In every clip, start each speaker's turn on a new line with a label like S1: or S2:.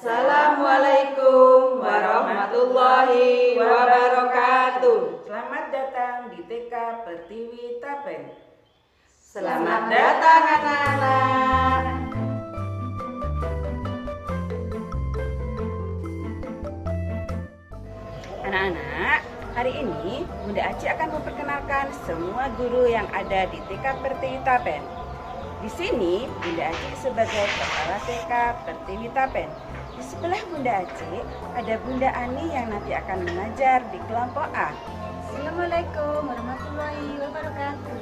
S1: Assalamualaikum warahmatullahi wabarakatuh.
S2: Selamat datang di TK Pertiwi Tapen.
S1: Selamat datang anak-anak.
S2: Anak-anak, hari ini Bunda Aci akan memperkenalkan semua guru yang ada di TK Pertiwi Tapen. Di sini Bunda Aci sebagai kepala TK Pertiwi Tapen. Di sebelah Bunda Aci ada Bunda Ani yang nanti akan mengajar di kelompok A.
S3: Assalamualaikum warahmatullahi wabarakatuh.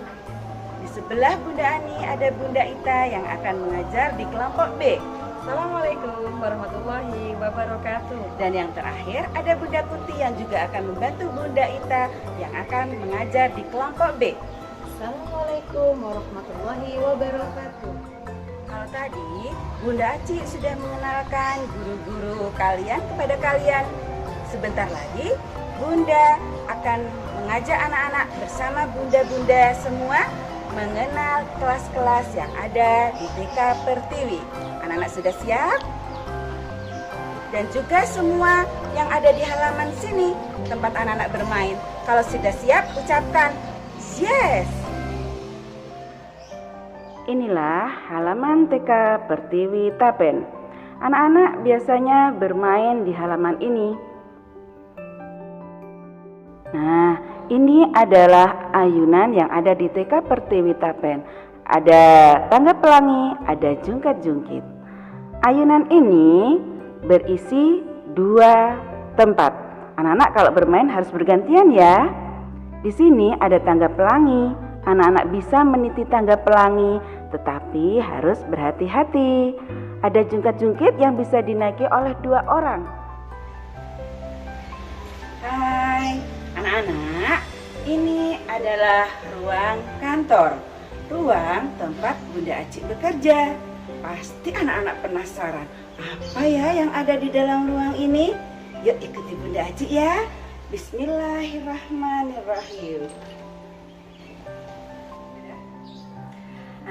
S2: Di sebelah Bunda Ani ada Bunda Ita yang akan mengajar di kelompok B.
S3: Assalamualaikum warahmatullahi wabarakatuh.
S2: Dan yang terakhir ada Bunda Tuti yang juga akan membantu Bunda Ita yang akan mengajar di kelompok B.
S3: Assalamualaikum warahmatullahi wabarakatuh.
S2: Kalau tadi Bunda Aci sudah mengenalkan guru-guru kalian kepada kalian. Sebentar lagi Bunda akan mengajak anak-anak bersama bunda-bunda semua mengenal kelas-kelas yang ada di TK Pertiwi. Anak-anak sudah siap? Dan juga semua yang ada di halaman sini tempat anak-anak bermain. Kalau sudah siap ucapkan yes. Inilah halaman TK Pertiwi Tapen. Anak-anak biasanya bermain di halaman ini. Nah, ini adalah ayunan yang ada di TK Pertiwi Tapen. Ada tangga pelangi, ada jungkat-jungkit. Ayunan ini berisi 2 tempat. Anak-anak kalau bermain harus bergantian ya. Di sini ada tangga pelangi. Anak-anak bisa meniti tangga pelangi, tetapi harus berhati-hati. Ada jungkat-jungkit yang bisa dinaiki oleh 2 orang. Hai, anak-anak, ini adalah ruang kantor. Ruang tempat Bunda Aci bekerja. Pasti anak-anak penasaran, apa ya yang ada di dalam ruang ini? Yuk ikuti Bunda Aci ya. Bismillahirrahmanirrahim.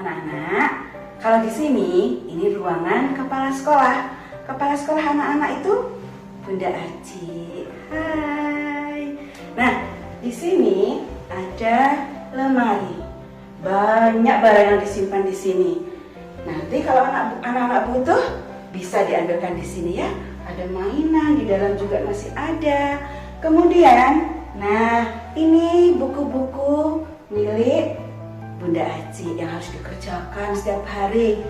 S2: Anak-anak, kalau di sini ini ruangan kepala sekolah. Kepala sekolah anak-anak itu Bunda Aci. Hai. Nah, di sini ada lemari. Banyak barang yang disimpan di sini. Nanti kalau anak-anak butuh bisa diambilkan di sini ya. Ada mainan di dalam juga masih ada. Kemudian, nah ini buku-buku milik Bunda Aci yang harus dikerjakan setiap hari.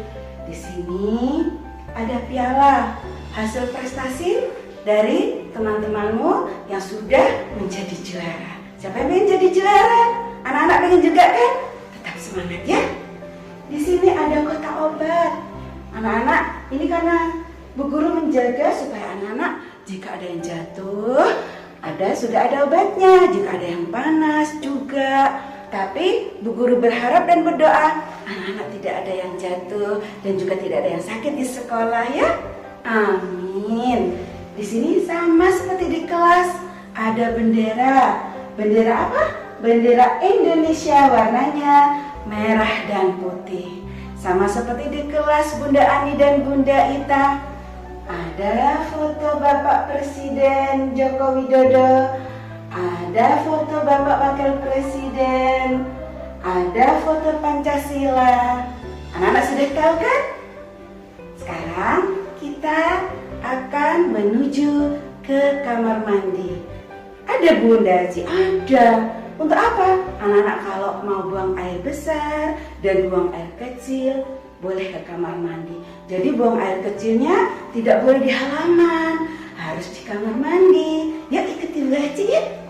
S2: Di sini ada piala hasil prestasi dari teman-temanmu yang sudah menjadi juara. Siapa yang ingin jadi juara? Anak-anak pengen juga kan? Tetap semangat ya. Di sini ada kotak obat. Anak-anak, ini karena Bu Guru menjaga supaya anak-anak jika ada yang jatuh, sudah ada obatnya. Jika ada yang panas juga. Tapi Bu Guru berharap dan berdoa anak-anak tidak ada yang jatuh dan juga tidak ada yang sakit di sekolah ya. Amin. Di sini sama seperti di kelas ada bendera. Bendera apa? Bendera Indonesia warnanya merah dan putih. Sama seperti di kelas Bunda Ani dan Bunda Ita. Ada foto Bapak Presiden Joko Widodo. Ada foto Bapak Wakil Presiden, ada foto Pancasila. Anak-anak sudah tahu kan? Sekarang kita akan menuju ke kamar mandi. Ada Bunda Aci? Ada. Untuk apa? Anak-anak kalau mau buang air besar dan buang air kecil boleh ke kamar mandi. Jadi buang air kecilnya tidak boleh di halaman, harus di kamar mandi. Yuk ikuti Bunda Aci ya.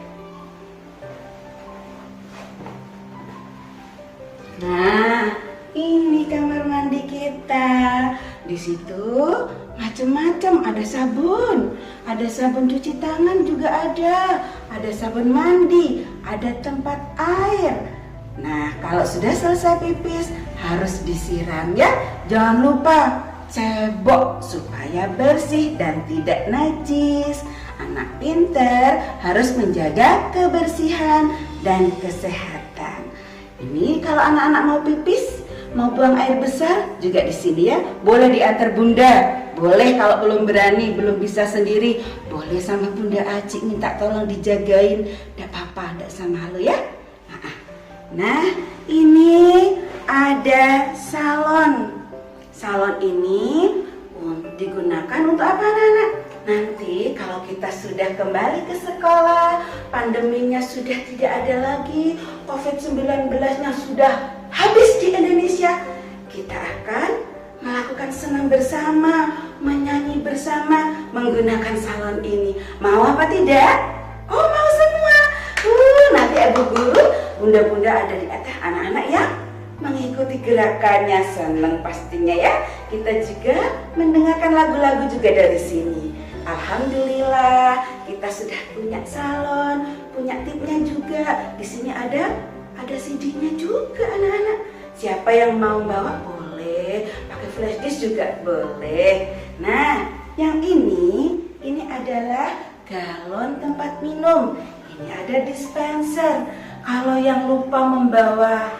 S2: Nah, ini kamar mandi kita. Di situ macam-macam, ada sabun cuci tangan juga ada sabun mandi, ada tempat air. Nah, kalau sudah selesai pipis harus disiram ya. Jangan lupa cebok supaya bersih dan tidak najis. Anak pintar harus menjaga kebersihan dan kesehatan. Ini kalau anak-anak mau pipis mau buang air besar juga di sini ya. Boleh diantar Bunda. Boleh kalau belum berani, belum bisa sendiri, boleh sama Bunda Aci minta tolong dijagain. Tidak apa-apa, tidak sama lo ya. Nah, ini ada salon. Salon ini digunakan untuk apa anak-anak? Nanti kalau kita sudah kembali ke sekolah, pandeminya sudah tidak ada lagi, COVID-19-nya sudah habis di Indonesia, kita akan melakukan senam bersama, menyanyi bersama menggunakan salon ini. Mau apa tidak? Oh, mau semua. Nanti ibu guru, bunda-bunda ada di atas anak-anak yang mengikuti gerakannya, senang pastinya ya. Kita juga mendengarkan lagu-lagu juga dari sini. Alhamdulillah, kita sudah punya salon, punya tipnya juga. Di sini ada CD-nya juga anak-anak. Siapa yang mau bawa boleh, pakai flash disk juga boleh. Nah, yang ini adalah galon tempat minum. Ini ada dispenser. Kalau yang lupa membawa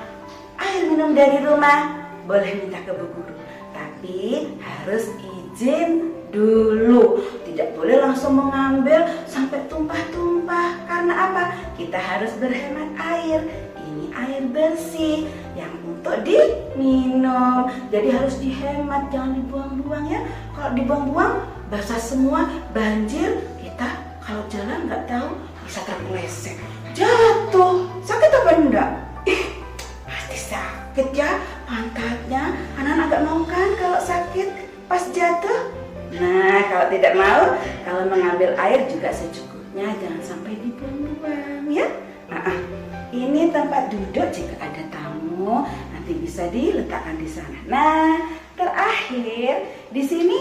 S2: air minum dari rumah, boleh minta ke Bu Guru. Tapi harus izin dulu. Tidak boleh langsung mengambil sampai tumpah-tumpah. Karena apa? Kita harus berhemat air. Ini air bersih yang untuk diminum. Jadi harus dihemat, jangan dibuang-buang ya. Kalau dibuang-buang, basah semua, banjir. Kita kalau jalan nggak tahu bisa terpeleset, jatuh. Sakit apa enggak? Pasti sakit ya pantatnya. Anak-anak agak mau kan kalau sakit pas jatuh. Nah, kalau tidak mau, kalau mengambil air juga secukupnya, jangan sampai dibuang-buang ya. Ini tempat duduk jika ada tamu, nanti bisa diletakkan di sana. Nah, terakhir di sini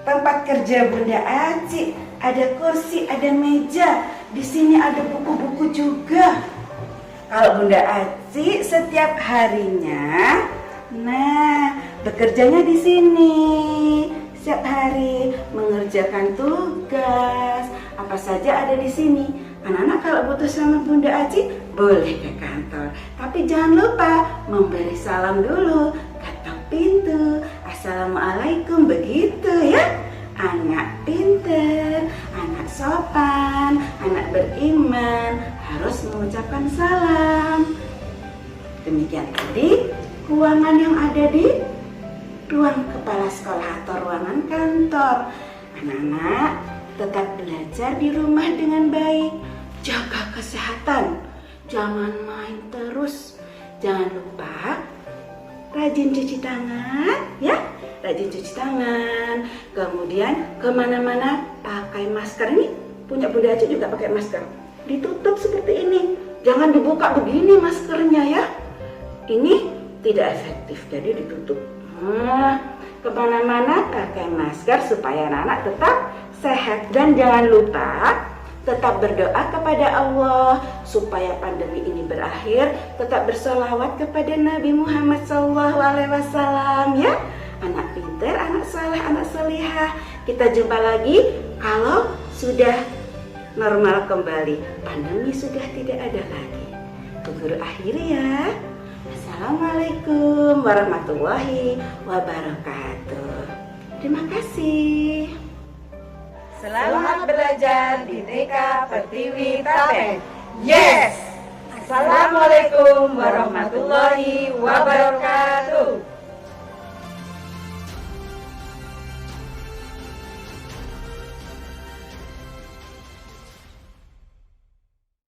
S2: tempat kerja Bunda Aci, ada kursi, ada meja. Di sini ada buku-buku juga. Kalau Bunda Aci setiap harinya, nah, bekerjanya di sini. Setiap hari mengerjakan tugas, apa saja ada di sini. Anak-anak kalau butuh sama Bunda Aci boleh ke kantor. Tapi jangan lupa memberi salam dulu, ketok pintu. Assalamualaikum, begitu ya. Anak pintar, anak sopan, anak beriman harus mengucapkan salam. Demikian tadi ruangan yang ada di ruang kepala sekolah atau ruangan kantor. Anak-anak tetap belajar di rumah dengan baik. Jaga kesehatan, jangan main terus. Jangan lupa rajin cuci tangan ya, rajin cuci tangan. Kemudian kemana-mana pakai masker. Ini punya Bunda Aci juga pakai masker, ditutup seperti ini, jangan dibuka begini maskernya ya. Ini tidak efektif, jadi ditutup. Nah, kemana-mana pakai masker supaya anak-anak tetap sehat. Dan jangan lupa tetap berdoa kepada Allah supaya pandemi ini berakhir. Tetap bersolawat kepada Nabi Muhammad SAW ya. Anak pintar, anak saleh, anak salihah. Kita jumpa lagi kalau sudah normal kembali, pandemi sudah tidak ada lagi. Bu Guru akhiri ya. Assalamualaikum warahmatullahi wabarakatuh. Terima kasih.
S1: Selamat belajar di TK Pertiwi Tapen. Yes! Assalamualaikum warahmatullahi wabarakatuh.